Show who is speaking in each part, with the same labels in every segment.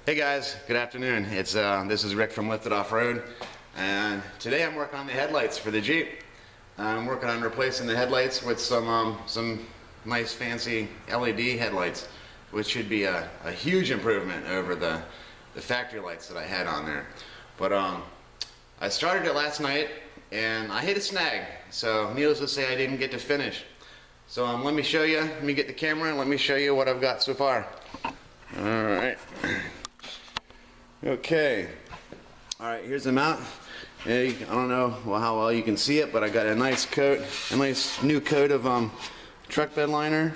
Speaker 1: Hey guys, good afternoon. This is Rick from Lifted Off Road, and today I'm working on the headlights for the Jeep. I'm working on replacing the headlights with some nice fancy LED headlights, which should be a huge improvement over the factory lights that I had on there. But I started it last night and I hit a snag, so needless to say I didn't get to finish. So let me show you, let me get the camera and let me show you what I've got so far. Alright. Okay. Alright, here's the mount. I don't know how well you can see it, but I got a nice coat, a nice new coat of truck bed liner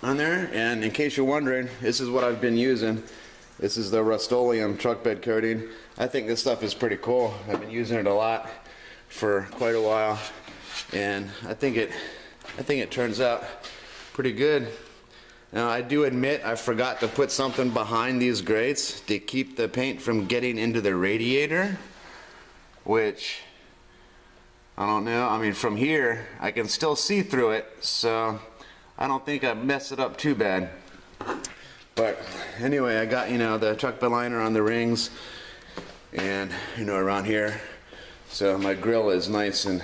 Speaker 1: on there. And in case you're wondering, this is what I've been using. This is the Rust-Oleum truck bed coating. I think this stuff is pretty cool. I've been using it a lot for quite a while, and I think it turns out pretty good. Now I do admit I forgot to put something behind these grates to keep the paint from getting into the radiator, which I don't know. I mean, from here I can still see through it, so I don't think I messed it up too bad. But anyway, I got, the truck bed liner on the rings and around here, so my grill is nice and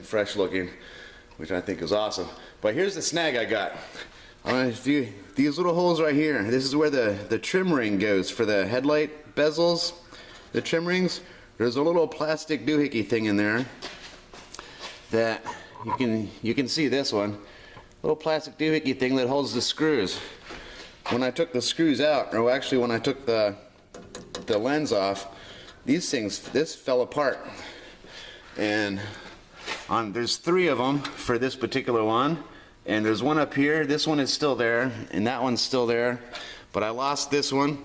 Speaker 1: fresh looking, which I think is awesome. But here's the snag I got. These little holes right here, this is where the trim ring goes for the headlight bezels, the trim rings. There's a little plastic doohickey thing in there that you can see this one, little plastic doohickey thing that holds the screws. When I took the screws out, or actually when I took the lens off, this fell apart. And there's 3 of them for this particular one. And there's one up here, this one is still there, and that one's still there. But I lost this one.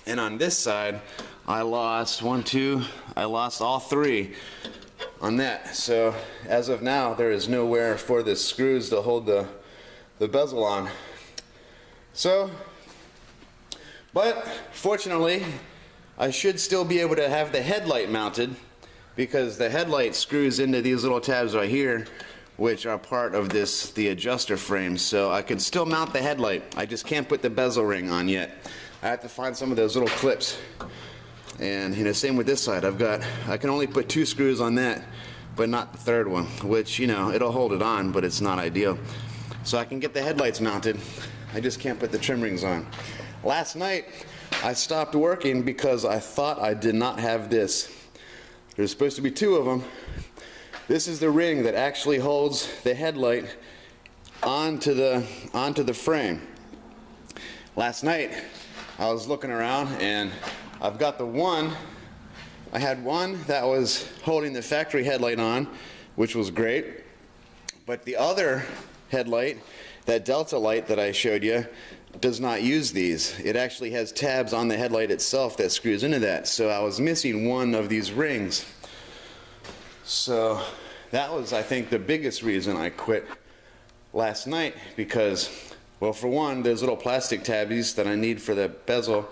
Speaker 1: And on this side, I lost I lost all 3 on that. So as of now, there is nowhere for the screws to hold the bezel on. So, but fortunately, I should still be able to have the headlight mounted, because the headlight screws into these little tabs right here, which are part of the adjuster frame. So I can still mount the headlight. I just can't put the bezel ring on yet. I have to find some of those little clips. And same with this side. I can only put 2 screws on that, but not the 3rd one, which it'll hold it on, but it's not ideal. So I can get the headlights mounted. I just can't put the trim rings on. Last night I stopped working because I thought I did not have this. There's supposed to be 2 of them. This is the ring that actually holds the headlight onto the frame. Last night I was looking around and I've got I had one that was holding the factory headlight on, which was great, but the other headlight, that Delta light that I showed you, does not use these. It actually has tabs on the headlight itself that screws into that, so I was missing one of these rings. So that was, I think, the biggest reason I quit last night, because, well, for one, there's little plastic tabbies that I need for the bezel,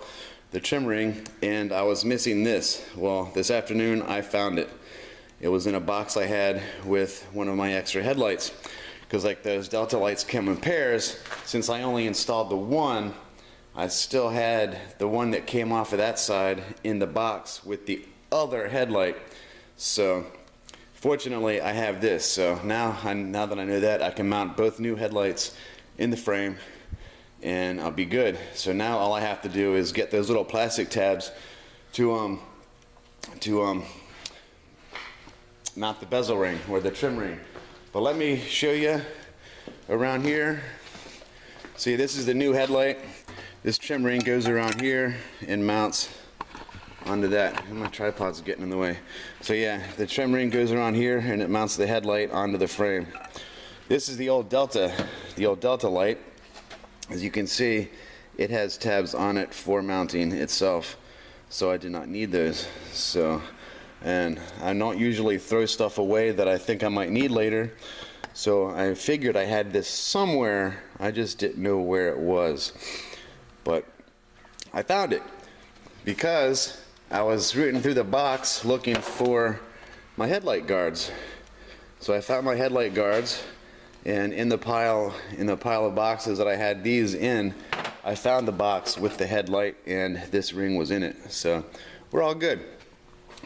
Speaker 1: the trim ring, and I was missing this. Well, this afternoon I found it. It was in a box I had with one of my extra headlights, because like those Delta lights come in pairs. Since I only installed the one, I still had the one that came off of that side in the box with the other headlight. So fortunately I have this, so now that I know that, I can mount both new headlights in the frame and I'll be good. So now all I have to do is get those little plastic tabs to mount the bezel ring or the trim ring. But let me show you around here. See, this is the new headlight. This trim ring goes around here and mounts onto that. And my tripod's getting in the way. So yeah, the trim ring goes around here and it mounts the headlight onto the frame. This is the old Delta light. As you can see, it has tabs on it for mounting itself, so I did not need those. So, and I don't usually throw stuff away that I think I might need later, so I figured I had this somewhere. I just didn't know where it was, but I found it because I was rooting through the box looking for my headlight guards. So I found my headlight guards, and in the pile of boxes that I had these in, I found the box with the headlight and this ring was in it, so we're all good.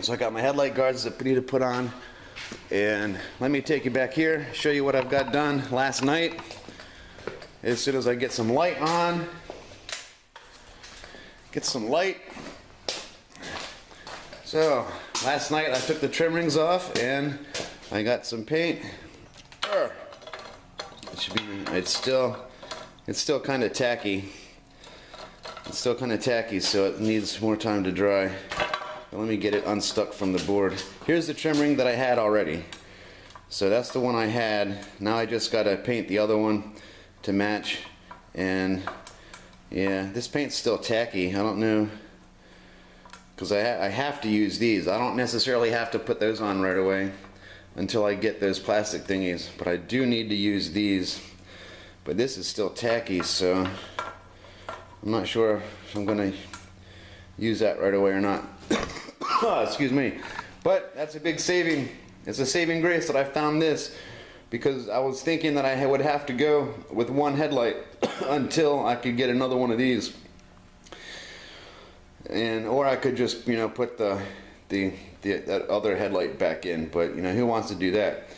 Speaker 1: So I got my headlight guards that I need to put on, and let me take you back here, show you what I've got done last night. As soon as I get some light on, so last night I took the trim rings off and I got some paint. It's still kind of tacky. So it needs more time to dry. But let me get it unstuck from the board. Here's the trim ring that I had already. So that's the one I had. Now I just gotta paint the other one to match. And yeah, this paint's still tacky. I don't know, because I have to use these. I don't necessarily have to put those on right away until I get those plastic thingies, but I do need to use these. But this is still tacky, so I'm not sure if I'm gonna use that right away or not. Excuse me. But that's a big saving. It's a saving grace that I found this, because I was thinking that I would have to go with one headlight until I could get another one of these. Or I could just, you know, put that other headlight back in, but you know, who wants to do that?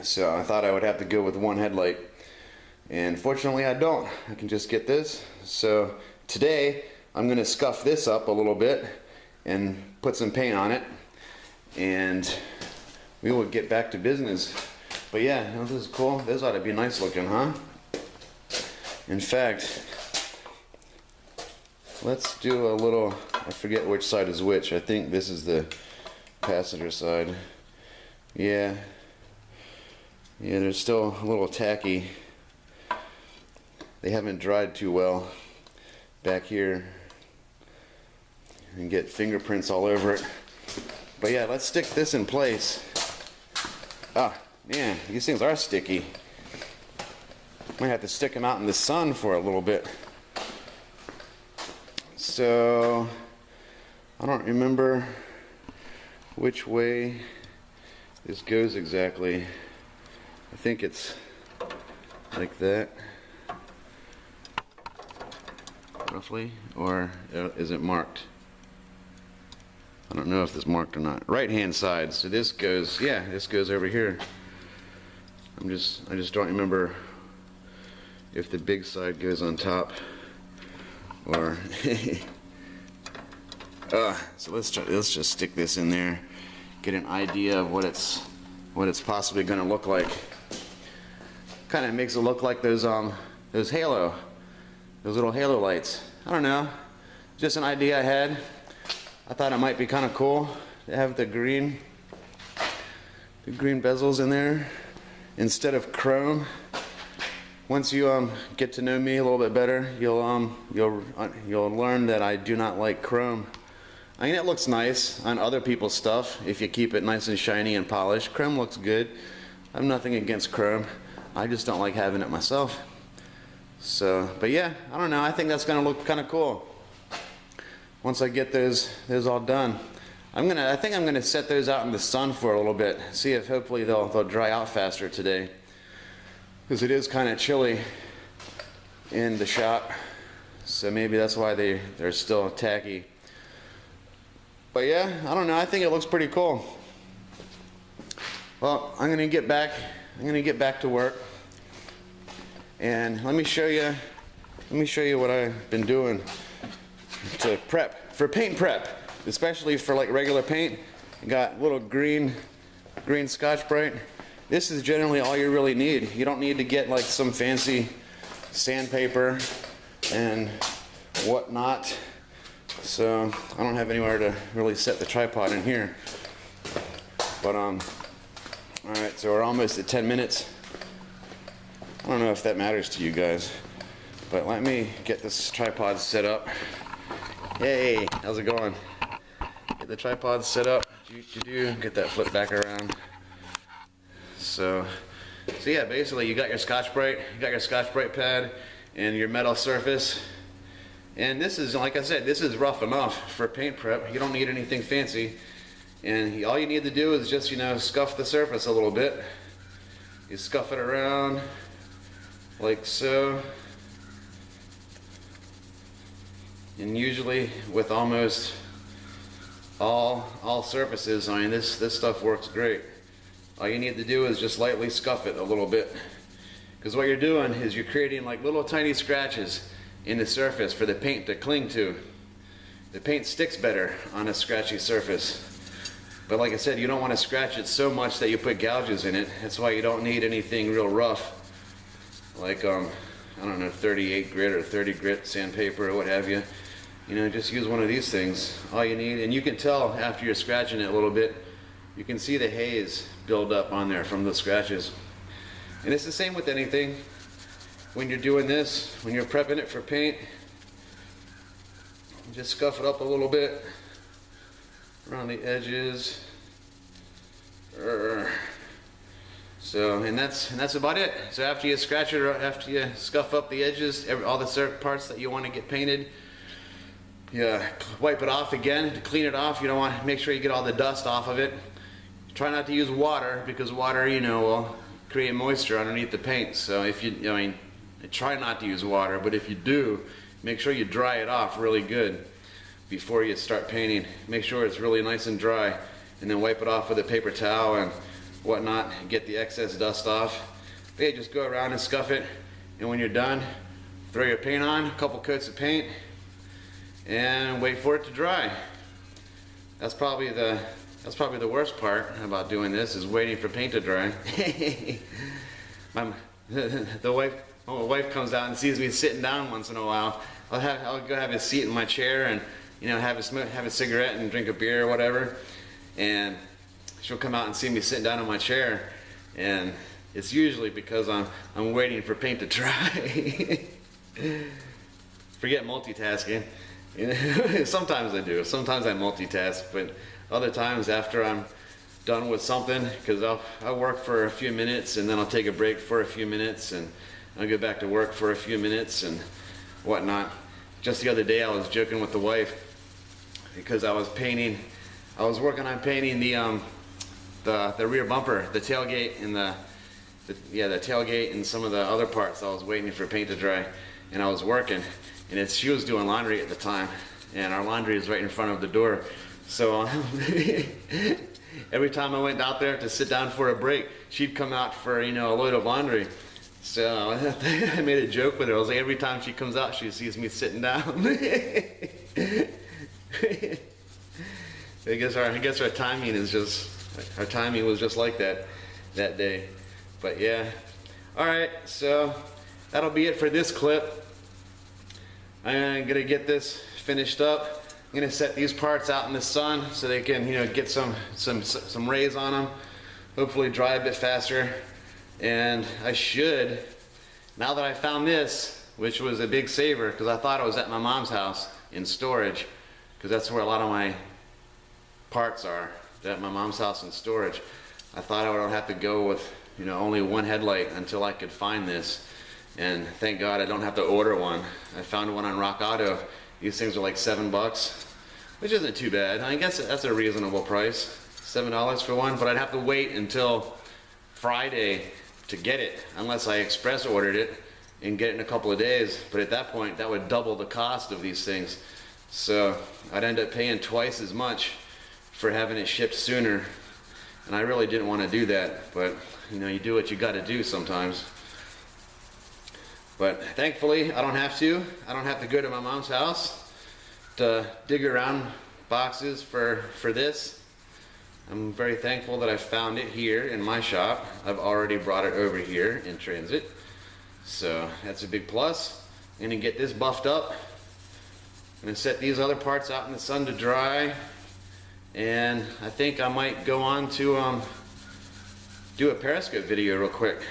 Speaker 1: So I thought I would have to go with one headlight, and fortunately I don't. I can just get this. So today I'm going to scuff this up a little bit and put some paint on it, and we will get back to business. But yeah, you know, this is cool. This ought to be nice looking, huh? In fact, let's do a little, I forget which side is which. I think this is the passenger side. Yeah, they're still a little tacky. They haven't dried too well back here, and get fingerprints all over it. But yeah, let's stick this in place. Ah, man, these things are sticky. Might have to stick them out in the sun for a little bit. So I don't remember which way this goes exactly. I think it's like that, roughly, or is it marked? I don't know if it's marked or not. Right hand side. So this goes, yeah, this goes over here. I just don't remember if the big side goes on top or so let's just stick this in there, get an idea of what it's possibly going to look like. Kind of makes it look like those little halo lights. I don't know, just an idea I had. I thought it might be kind of cool to have the green bezels in there instead of chrome. Once you get to know me a little bit better, you'll learn that I do not like chrome. I mean, it looks nice on other people's stuff if you keep it nice and shiny and polished. Chrome looks good. I have nothing against chrome. I just don't like having it myself. So, but yeah, I don't know. I think that's gonna look kind of cool once I get those all done. I think I'm gonna set those out in the sun for a little bit. See if hopefully they'll dry out faster today, because it is kind of chilly in the shop. So maybe that's why they're still tacky. But yeah, I don't know. I think it looks pretty cool. Well, I'm gonna get back to work, and let me show you what I've been doing to prep for paint prep, especially for like regular paint. You got little green Scotch-Brite. This is generally all you really need. You don't need to get like some fancy sandpaper and whatnot. So I don't have anywhere to really set the tripod in here. But all right, so we're almost at 10 minutes. I don't know if that matters to you guys, but let me get this tripod set up. Hey, how's it going? Get the tripod set up. Get that flip back around. So yeah, basically you got your Scotch-Brite pad and your metal surface. And this is, like I said, this is rough enough for paint prep. You don't need anything fancy. And all you need to do is just, scuff the surface a little bit. You scuff it around like so. And usually with almost all surfaces, I mean, this stuff works great. All you need to do is just lightly scuff it a little bit, because what you're doing is you're creating like little tiny scratches in the surface for the paint to cling to. The paint sticks better on a scratchy surface, but like I said, you don't want to scratch it so much that you put gouges in it. That's why you don't need anything real rough, like I don't know, 38 grit or 30 grit sandpaper or what have you. You know, just use one of these things. All you need, and you can tell after you're scratching it a little bit, you can see the haze build up on there from the scratches. And it's the same with anything. When you're doing this, when you're prepping it for paint, just scuff it up a little bit around the edges. So, and that's about it. So after you scratch it, or after you scuff up the edges, all the certain parts that you want to get painted, you wipe it off again to clean it off. You don't want to, make sure you get all the dust off of it. Try not to use water, because water, you know, will create moisture underneath the paint. So if you, I mean, try not to use water, but if you do, make sure you dry it off really good before you start painting. Make sure it's really nice and dry, and then wipe it off with a paper towel and whatnot, and get the excess dust off. But yeah, just go around and scuff it, and when you're done, throw your paint on, a couple coats of paint, and wait for it to dry. That's probably the worst part about doing this, is waiting for paint to dry. My wife comes out and sees me sitting down once in a while. I'll go have a seat in my chair and, you know, have a cigarette and drink a beer or whatever, and she'll come out and see me sitting down in my chair, and it's usually because I'm waiting for paint to dry. Forget multitasking. You know, sometimes I do. Sometimes I multitask, but other times after I'm done with something, because I'll work for a few minutes and then I'll take a break for a few minutes and I'll go back to work for a few minutes and whatnot. Just the other day I was joking with the wife, because I was working on painting the rear bumper, the tailgate, and the tailgate and some of the other parts. I was waiting for paint to dry, and I was working, and she was doing laundry at the time, and our laundry is right in front of the door. So every time I went out there to sit down for a break, she'd come out for, you know, a load of laundry. So I made a joke with her. I was like, every time she comes out, she sees me sitting down. I guess our timing is just, our timing was just like that day. But yeah. All right, so that'll be it for this clip. I'm gonna get this finished up. I'm gonna set these parts out in the sun so they can, you know, get some rays on them. Hopefully dry a bit faster. And I should, now that I found this, which was a big saver, because I thought it was at my mom's house in storage, because that's where a lot of my parts are, at my mom's house in storage. I thought I would have to go with, you know, only one headlight until I could find this. And thank God I don't have to order one. I found one on Rock Auto. These things are like $7, which isn't too bad. I guess that's a reasonable price, $7 for one, but I'd have to wait until Friday to get it, unless I express ordered it and get it in a couple of days. But at that point, that would double the cost of these things. So I'd end up paying twice as much for having it shipped sooner. And I really didn't want to do that, but you know, you do what you got to do sometimes. But thankfully, I don't have to. I don't have to go to my mom's house to dig around boxes for this. I'm very thankful that I found it here in my shop. I've already brought it over here in transit, so that's a big plus. I'm gonna get this buffed up. I'm gonna set these other parts out in the sun to dry, and I think I might go on to do a Periscope video real quick.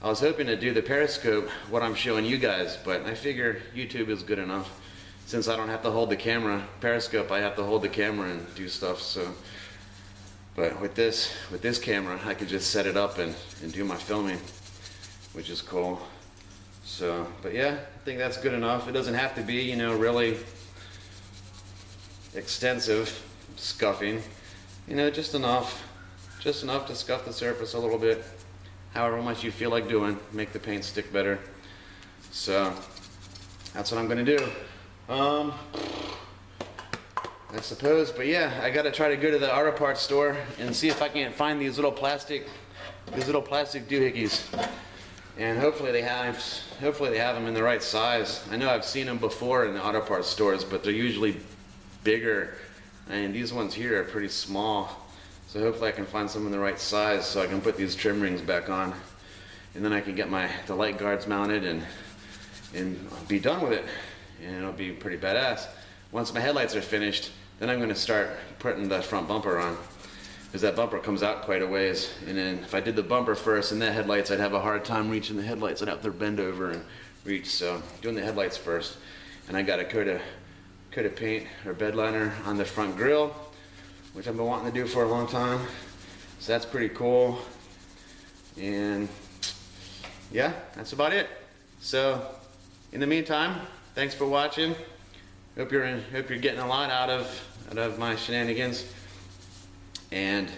Speaker 1: I was hoping to do the Periscope, what I'm showing you guys, but I figure YouTube is good enough. Since I don't have to hold the camera, Periscope, I have to hold the camera and do stuff, so. But with this camera, I could just set it up and do my filming, which is cool. So, but yeah, I think that's good enough. It doesn't have to be, you know, really extensive scuffing. You know, just enough to scuff the surface a little bit. However much you feel like doing, make the paint stick better. So, that's what I'm gonna do. I suppose, but yeah, I gotta try to go to the auto parts store and see if I can't find these little plastic doohickeys. And hopefully they have them in the right size. I know I've seen them before in the auto parts stores, but they're usually bigger. And these ones here are pretty small. So hopefully I can find some in the right size so I can put these trim rings back on. And then I can get the light guards mounted and be done with it. And it'll be pretty badass. Once my headlights are finished, then I'm gonna start putting the front bumper on. Because that bumper comes out quite a ways. And then if I did the bumper first and the headlights, I'd have a hard time reaching the headlights. I'd have to bend over and reach. So doing the headlights first. And I got a coat of paint or bed liner on the front grille, which I've been wanting to do for a long time. So that's pretty cool. And yeah, that's about it. So in the meantime, thanks for watching. Hope you're getting a lot out of my shenanigans. And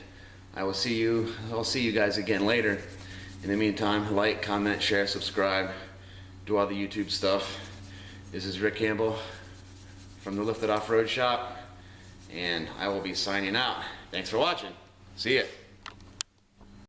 Speaker 1: I'll see you guys again later. In the meantime, like, comment, share, subscribe, do all the YouTube stuff. This is Rick Campbell from the Lifted Off-Road Shop, and I will be signing out. Thanks for watching. See ya.